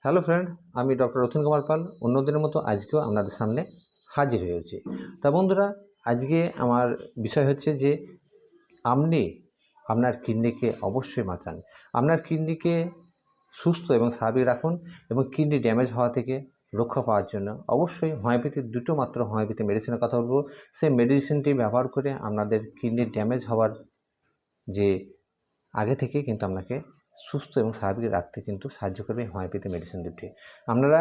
Hello friend, আমি doctor Ratan Kumar Pal অন্যদিনের মতো আজকেও আপনাদের সামনে হাজির হয়েছি। তা বন্ধুরা, আজকে আমার বিষয় হচ্ছে যে আপনি আপনার কিডনিকে অবশ্যই বাঁচান। আপনার কিডনিকে সুস্থ এবং স্বাভাবিক রাখুন এবং কিডনি ড্যামেজ হওয়া থেকে রক্ষা পাওয়ার জন্য অবশ্যই হোমিওপ্যাথির দুটো মাত্র হোমিওপ্যাথি মেডিসিনের কথা বলবো। সেই মেডিসিনটি ব্যবহার করে আপনাদের কিডনি ড্যামেজ হওয়ার যে আগে থেকে কিন্তু আপনাকে সুস্থ এবং স্বাভাবিক রাখতে কিন্তু সাহায্য করবে হোমিওপ্যাথি মেডিসিন দুটি। আপনারা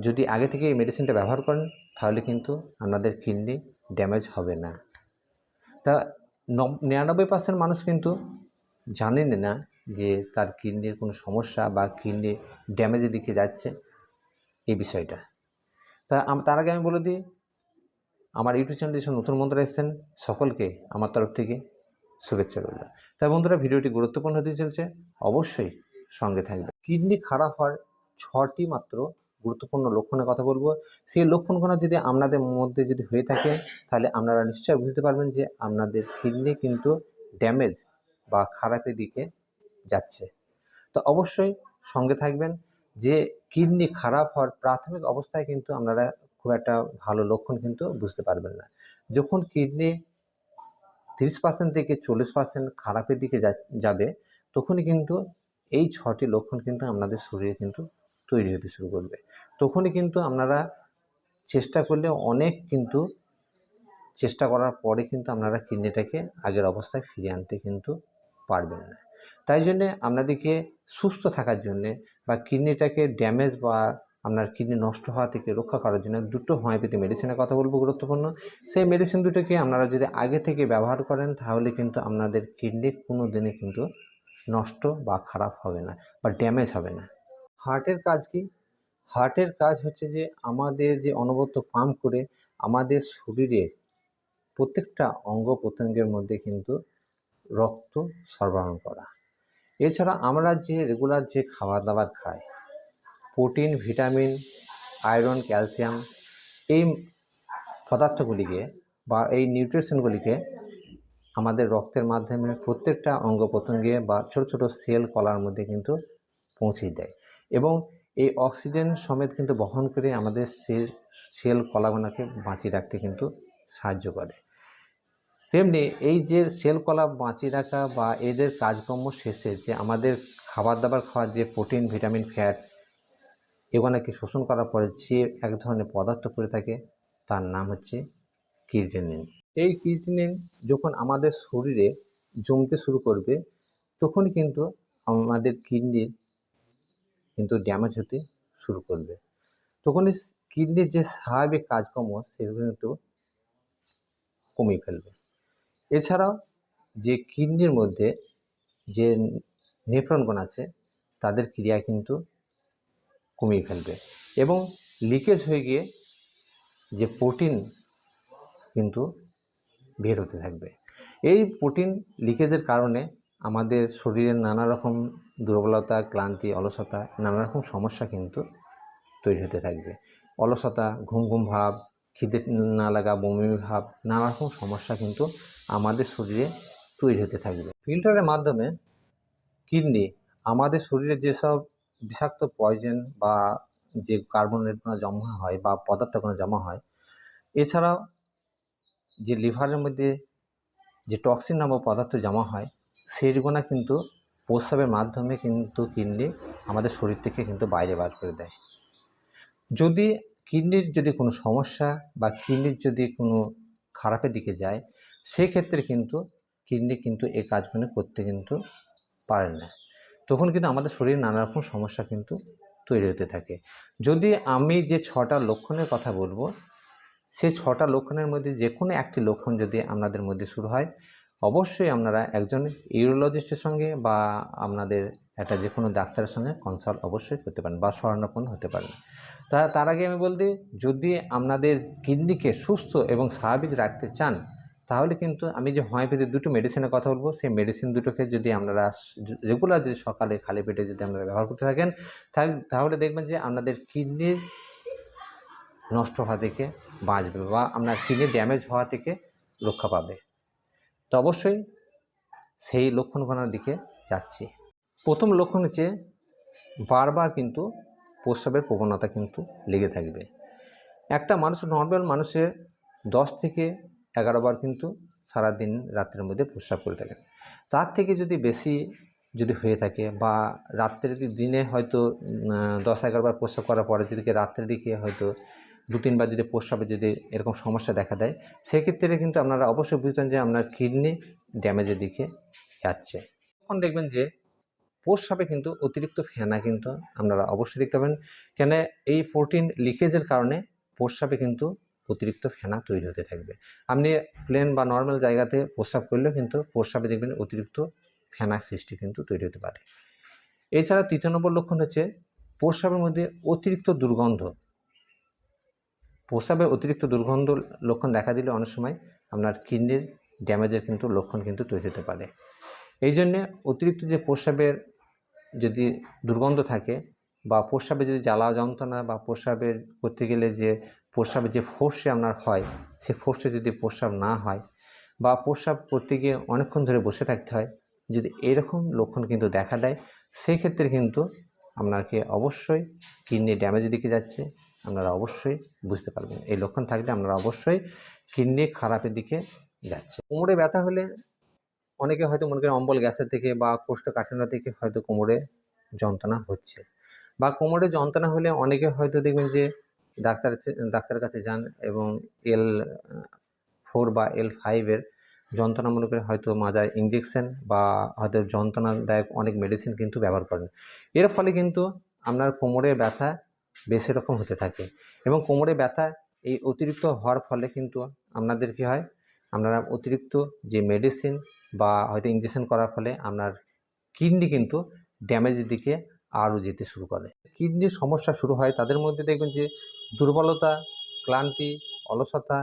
যদি আগে থেকে এই মেডিসিনটা ব্যবহার করেন তাহলে কিন্তু আপনাদের কিডনি ড্যামেজ হবে না। তা 99% মানুষ কিন্তু জানেন না যে তার কিডনির কোনো সমস্যা বা কিডনি ড্যামেজের দিকে যাচ্ছে এই বিষয়টা। তার আগে আমি বলে দিই, আমার ইউটিউব চ্যানেলে যেসব নতুন বন্ধুরা এসেছেন সকলকে আমার তরফ থেকে শুভেচ্ছা রইল। তাই বন্ধুরা, ভিডিওটি গুরুত্বপূর্ণ হতে চলছে, অবশ্যই সঙ্গে থাকবে। কিডনি খারাপ হওয়ার 6টি মাত্র গুরুত্বপূর্ণ লক্ষণের কথা বলবো। সেই লক্ষণগুলো যদি আপনাদের মধ্যে যদি হয়ে থাকে তাহলে আপনারা নিশ্চয়ই বুঝতে পারবেন যে আপনাদের কিডনি কিন্তু ড্যামেজ বা খারাপের দিকে যাচ্ছে। তো অবশ্যই সঙ্গে থাকবেন। যে কিডনি খারাপ হওয়ার প্রাথমিক অবস্থায় কিন্তু আপনারা খুব একটা ভালো লক্ষণ কিন্তু বুঝতে পারবেন না। যখন কিডনি 30% থেকে 40% খারাপের দিকে যাবে তখনই কিন্তু এই 6টি লক্ষণ কিন্তু আপনাদের শরীরে কিন্তু তৈরি হতে শুরু করবে। তখনই কিন্তু আপনারা চেষ্টা করলে অনেক কিন্তু চেষ্টা করার পরে কিন্তু আপনারা কিডনিটাকে আগের অবস্থায় ফিরিয়ে আনতে কিন্তু পারবেন না। তাই জন্যে আপনাদেরকে সুস্থ থাকার জন্যে বা কিডনিটাকে ড্যামেজ বা আপনার কিডনি নষ্ট হওয়া থেকে রক্ষা করার জন্য দুটো হোমিওপ্যাথি মেডিসিনের কথা বলবো গুরুত্বপূর্ণ। সেই মেডিসিন দুটোকে আপনারা যদি আগে থেকে ব্যবহার করেন তাহলে কিন্তু আপনাদের কিডনি কোনো দিনে কিন্তু নষ্ট বা খারাপ হবে না বা ড্যামেজ হবে না। হার্টের কাজ কি? হার্টের কাজ হচ্ছে যে আমাদের যে অনবরত পাম্প করে আমাদের শরীরের প্রত্যেকটা অঙ্গ প্রত্যঙ্গের মধ্যে কিন্তু রক্ত সরবরাহ করা। এছাড়া আমরা যে রেগুলার যে খাবার দাবার খাই, প্রোটিন, ভিটামিন, আয়রন, ক্যালসিয়াম, এই পদার্থগুলিকে বা এই নিউট্রিশনগুলিকে আমাদের রক্তের মাধ্যমে প্রত্যেকটা অঙ্গ প্রত্যঙ্গে বা ছোট ছোট সেল কলার মধ্যে কিন্তু পৌঁছে দেয় এবং এই অক্সিজেন সমেত কিন্তু বহন করে আমাদের সেল কলাগুলোকে বাঁচিয়ে রাখতে কিন্তু সাহায্য করে। তেমনি এই যে সেল কলা বাঁচিয়ে রাখা বা এদের কাজকর্ম শেষে যে আমাদের খাবার দাবার খাওয়ার যে প্রোটিন, ভিটামিন, ফ্যাট এগুলোকে শোষণ করার পরে যে এক ধরনের পদার্থ পড়ে থাকে তার নাম হচ্ছে ক্রিয়েটিনিন। এই ক্রিয়েটিনিন যখন আমাদের শরীরে জমতে শুরু করবে তখনই কিন্তু আমাদের কিডনির কিন্তু ড্যামেজ হতে শুরু করবে। তখনই কিডনির যে স্বাভাবিক কাজকর্ম সেগুলো কিন্তু কমিয়ে ফেলবে। এছাড়াও যে কিডনির মধ্যে যে নেফ্রনগণ আছে তাদের ক্রিয়া কিন্তু কমিয়ে ফেলবে এবং লিকেজ হয়ে গিয়ে যে প্রোটিন কিন্তু বের হতে থাকবে। এই প্রোটিন লিকেজের কারণে আমাদের শরীরের নানা রকম দুর্বলতা, ক্লান্তি, অলসতা, নানা রকম সমস্যা কিন্তু তৈরি হতে থাকবে। অলসতা, ঘুম ঘুম ভাব, খিদে না লাগা, বমি ভাব, নানা রকম সমস্যা কিন্তু আমাদের শরীরে তৈরি হতে থাকবে। ফিল্টারের মাধ্যমে কিডনি আমাদের শরীরে যেসব বিষাক্ত পয়জন বা যে কার্বনেটগুলো জমা হয় বা পদার্থগুলো জমা হয়, এছাড়াও যে লিভারের মধ্যে যে টক্সিন নামক পদার্থ জমা হয় সেগুলো কিন্তু প্রস্রাবের মাধ্যমে কিন্তু কিডনি আমাদের শরীর থেকে কিন্তু বাইরে বার করে দেয়। যদি কিডনির যদি কোনো সমস্যা বা কিডনির যদি কোনো খারাপের দিকে যায় সেক্ষেত্রে কিন্তু কিডনি কিন্তু এই কাজগুলো করতে কিন্তু পারে না। তখন কিন্তু আমাদের শরীরে নানা রকম সমস্যা কিন্তু তৈরি হতে থাকে। যদি আমি যে 6টা লক্ষণের কথা বলবো সেই 6টা লক্ষণের মধ্যে যে কোনো একটি লক্ষণ যদি আপনাদের মধ্যে শুরু হয় অবশ্যই আপনারা একজন ইউরোলজিস্টের সঙ্গে বা আপনাদের একটা যে কোনো ডাক্তারের সঙ্গে কনসাল্ট অবশ্যই করতে পারেন বা শরণাপন্ন হতে পারেন। তার আগে আমি বলতে, যদি আপনাদের কিডনিকে সুস্থ এবং স্বাভাবিক রাখতে চান তাহলে কিন্তু আমি যে হোমিওপ্যাথির দুটো মেডিসিনের কথা বলবো সেই মেডিসিন দুটোকে যদি আপনারা রেগুলার যদি সকালে খালি পেটে যদি আপনারা ব্যবহার করতে থাকেন তাহলে দেখবেন যে আপনাদের কিডনির নষ্ট হওয়া থেকে বাঁচবে বা আপনার কিডনি ড্যামেজ হওয়া থেকে রক্ষা পাবে। তো অবশ্যই সেই লক্ষণগুলোর দিকে যাচ্ছি। প্রথম লক্ষণ হচ্ছে বারবার কিন্তু প্রস্রাবের প্রবণতা কিন্তু লেগে থাকবে। একটা মানুষ নর্মাল মানুষের 10 থেকে 11 বার কিন্তু সারাদিন রাত্রের মধ্যে প্রস্রাব করে থাকেন। তার থেকে যদি বেশি যদি হয়ে থাকে বা রাত্রের দিনে হয়তো 10-11 বার প্রস্রাব করার পরে যদি রাত্রের দিকে হয়তো 2-3 বার যদি প্রস্রাবে যদি এরকম সমস্যা দেখা দেয়, সেক্ষেত্রে কিন্তু আপনারা অবশ্যই বুঝবেন যে আপনার কিডনি ড্যামেজের দিকে যাচ্ছে। তখন দেখবেন যে প্রস্রাবে কিন্তু অতিরিক্ত ফেনা কিন্তু আপনারা অবশ্যই দেখতে পাবেন। কেন এই প্রোটিন লিকেজের কারণে প্রস্রাবে কিন্তু অতিরিক্ত ফেনা তৈরি হতে থাকবে। আপনি প্লেন বা নর্মাল জায়গাতে প্রস্রাব করলেও কিন্তু প্রস্রাবে দেখবেন অতিরিক্ত ফেনা সৃষ্টি কিন্তু তৈরি হতে পারে। এছাড়া 3 নম্বর লক্ষণ হচ্ছে প্রস্রাবের মধ্যে অতিরিক্ত দুর্গন্ধ। প্রস্রাবে অতিরিক্ত দুর্গন্ধ লক্ষণ দেখা দিলে অনেক সময় আপনার কিডনির ড্যামেজের কিন্তু লক্ষণ কিন্তু তৈরি হতে পারে। এই জন্যে অতিরিক্ত যে প্রস্রাবের যদি দুর্গন্ধ থাকে বা প্রস্রাবে যদি জ্বালা যন্ত্রণা বা প্রস্রাবের করতে গেলে যে প্রস্রাবের যে ফোর্সে আপনার হয়, সে ফোর্সে যদি প্রস্রাব না হয় বা প্রস্রাব করতে গিয়ে অনেকক্ষণ ধরে বসে থাকতে হয়, যদি এরকম লক্ষণ কিন্তু দেখা দেয়, সেই ক্ষেত্রে কিন্তু আপনাকে অবশ্যই কিডনি ড্যামেজের দিকে যাচ্ছে আপনারা অবশ্যই বুঝতে পারবেন। এই লক্ষণ থাকলে আপনারা অবশ্যই কিডনি খারাপের দিকে যাচ্ছে। কোমরে ব্যথা হলে অনেকে হয়তো মনে করেন অম্বল গ্যাসের থেকে বা কোষ্ঠকাঠিন্য থেকে হয়তো কোমরে যন্ত্রণা হচ্ছে, বা কোমরে যন্ত্রণা হলে অনেকে হয়তো দেখবেন যে ডাক্তারের কাছে যান এবং L4 বা L5 যন্ত্রণা মনে করে হয়তো মাজায় ইঞ্জেকশন বা হয়তো যন্ত্রণাদায়ক অনেক মেডিসিন কিন্তু ব্যবহার করেন। এর ফলে কিন্তু আপনার কোমরের ব্যথা বেশি রকম হতে থাকে এবং কোমরে ব্যথা এই অতিরিক্ত হওয়ার ফলে কিন্তু আপনাদের কী হয়, আপনারা অতিরিক্ত যে মেডিসিন বা হয়তো ইঞ্জেকশন করার ফলে আপনার কিডনি কিন্তু ড্যামেজের দিকে আরও যেতে শুরু করে। কিডনির সমস্যা শুরু হয় তাদের মধ্যে দেখবেন যে দুর্বলতা, ক্লান্তি, অলসতা,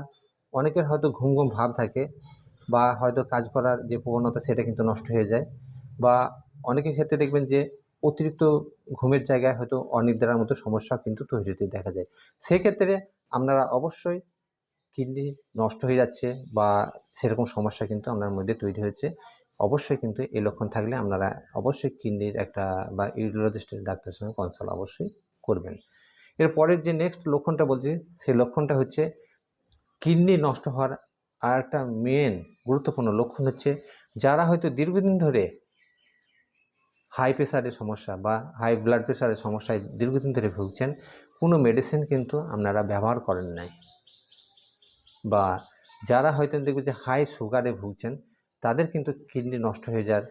অনেকের হয়তো ঘুম ঘুম ভাব থাকে বা হয়তো কাজ করার যে প্রবণতা সেটা কিন্তু নষ্ট হয়ে যায়, বা অনেকের ক্ষেত্রে দেখবেন যে অতিরিক্ত ঘুমের জায়গায় হয়তো অনিদ্রার মতো সমস্যা কিন্তু তৈরি হতে দেখা যায়। সেক্ষেত্রে আপনারা অবশ্যই কিডনি নষ্ট হয়ে যাচ্ছে বা সেরকম সমস্যা কিন্তু আপনার মধ্যে তৈরি হয়েছে, অবশ্যই কিন্তু এই লক্ষণ থাকলে আপনারা অবশ্যই কিডনির একটা বা ইউরোলজিস্টের ডাক্তারের সঙ্গে কনসাল্ট অবশ্যই করবেন। এর পরের যে নেক্সট লক্ষণটা বলছি, সেই লক্ষণটা হচ্ছে কিডনি নষ্ট হওয়ার আর একটা মেন গুরুত্বপূর্ণ লক্ষণ হচ্ছে যারা হয়তো দীর্ঘদিন ধরে হাই প্রেশারের সমস্যা বা হাই ব্লাড প্রেশারের সমস্যায় দীর্ঘদিন ধরে ভুগছেন, কোনো মেডিসিন কিন্তু আপনারা ব্যবহার করেন নাই, বা যারা হয়তো দেখবেন যে হাই সুগারে ভুগছেন, তাদের কিন্তু কিডনি নষ্ট হয়ে যাওয়ার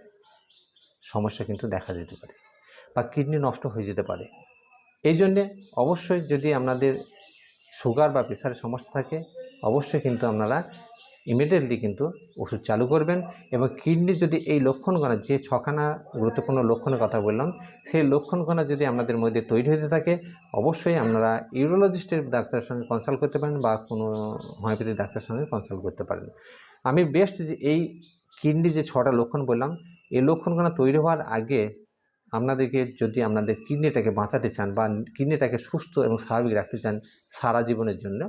সমস্যা কিন্তু দেখা দিতে পারে বা কিডনি নষ্ট হয়ে যেতে পারে। এই জন্যে অবশ্যই যদি আপনাদের সুগার বা প্রেশারের সমস্যা থাকে, অবশ্যই কিন্তু আপনারা ইমিডিয়েটলি কিন্তু ওষুধ চালু করবেন এবং কিডনির যদি এই লক্ষণগুলো যে 6খানা গুরুত্বপূর্ণ লক্ষণের কথা বললাম, সেই লক্ষণগুলো যদি আপনাদের মধ্যে তৈরি হতে থাকে, অবশ্যই আপনারা ইউরোলজিস্টের ডাক্তারের সঙ্গে কনসাল্ট করতে পারেন বা কোনো হোমিওপ্যাথিক ডাক্তারের সঙ্গে কনসাল্ট করতে পারেন। আমি বেস্ট যে এই কিডনির যে 6টা লক্ষণ বললাম, এই লক্ষণগুলো তৈরি হওয়ার আগে আপনাদেরকে যদি আপনাদের কিডনিটাকে বাঁচাতে চান বা কিডনিটাকে সুস্থ এবং স্বাভাবিক রাখতে চান সারা জীবনের জন্য,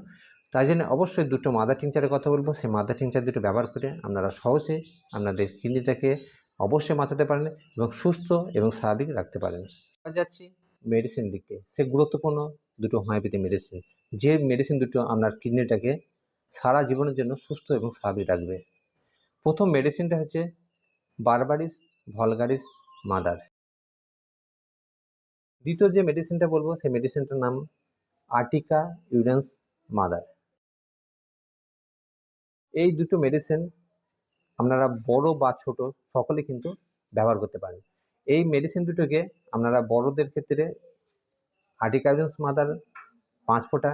তাই জন্য অবশ্যই দুটো মাদার টিংচারের কথা বলবো। সেই মাদার টিংচার দুটো ব্যবহার করে আপনারা সহজে আপনাদের কিডনিটাকে অবশ্যই বাঁচাতে পারেন এবং সুস্থ এবং স্বাভাবিক রাখতে পারেন। যাচ্ছি মেডিসিন দিকে, সে গুরুত্বপূর্ণ দুটো হোমিওপ্যাথি মেডিসিন, যে মেডিসিন দুটো আপনার কিডনিটাকে সারা জীবনের জন্য সুস্থ এবং স্বাভাবিক রাখবে। প্রথম মেডিসিনটা হচ্ছে বারবারিস ভলগারিস মাদার। দ্বিতীয় যে মেডিসিনটা বলবো সেই মেডিসিনটার নাম আর্টিকা ইউরেন্স মাদার। এই দুটো মেডিসিন আপনারা বড় বা ছোট সকলে কিন্তু ব্যবহার করতে পারেন। এই মেডিসিন দুটোকে আপনারা বড়দের ক্ষেত্রে আর্টিকা ইউরেন্স মাদার 5 ফোঁটা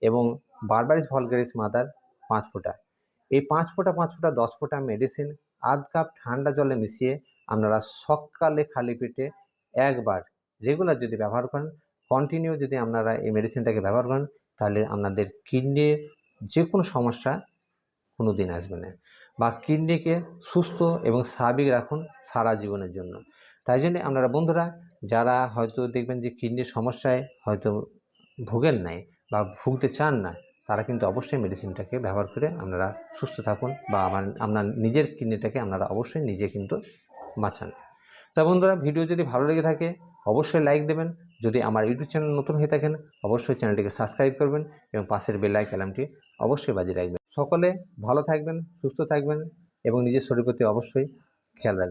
এবং বারবারিস ভলগারিস মাদার 5 ফোঁটা, এই 5 ফোঁটা 5 ফোঁটা 10 ফোঁটা মেডিসিন আধ কাপ ঠান্ডা জলে মিশিয়ে আপনারা সকালে খালি পেটে একবার রেগুলার যদি ব্যবহার করেন, কন্টিনিউ যদি আপনারা এই মেডিসিনটাকে ব্যবহার করেন, তাহলে আপনাদের কিডনির যে কোনো সমস্যা কোনো দিন আসবে না, বা কিডনিকে সুস্থ এবং স্বাভাবিক রাখুন সারা জীবনের জন্য। তাই জন্যে আপনারা বন্ধুরা যারা হয়তো দেখবেন যে কিডনির সমস্যায় হয়তো ভোগেন নাই বা ভুগতে চান না, তারা কিন্তু অবশ্যই মেডিসিনটাকে ব্যবহার করে আপনারা সুস্থ থাকুন বা আপনার নিজের কিডনিটাকে আপনারা অবশ্যই নিজে কিন্তু বাঁচান। তা বন্ধুরা ভিডিও যদি ভালো লেগে থাকে অবশ্যই লাইক দেবেন, যদি আমার ইউটিউব চ্যানেল নতুন হয়ে থাকেন অবশ্যই চ্যানেলটিকে সাবস্ক্রাইব করবেন এবং পাশের বেল আইকনটি অবশ্যই বাজিয়ে রাখবেন। সকলে ভালো থাকবেন, সুস্থ থাকবেন এবং নিজের শরীরের প্রতি অবশ্যই খেয়াল রাখবেন।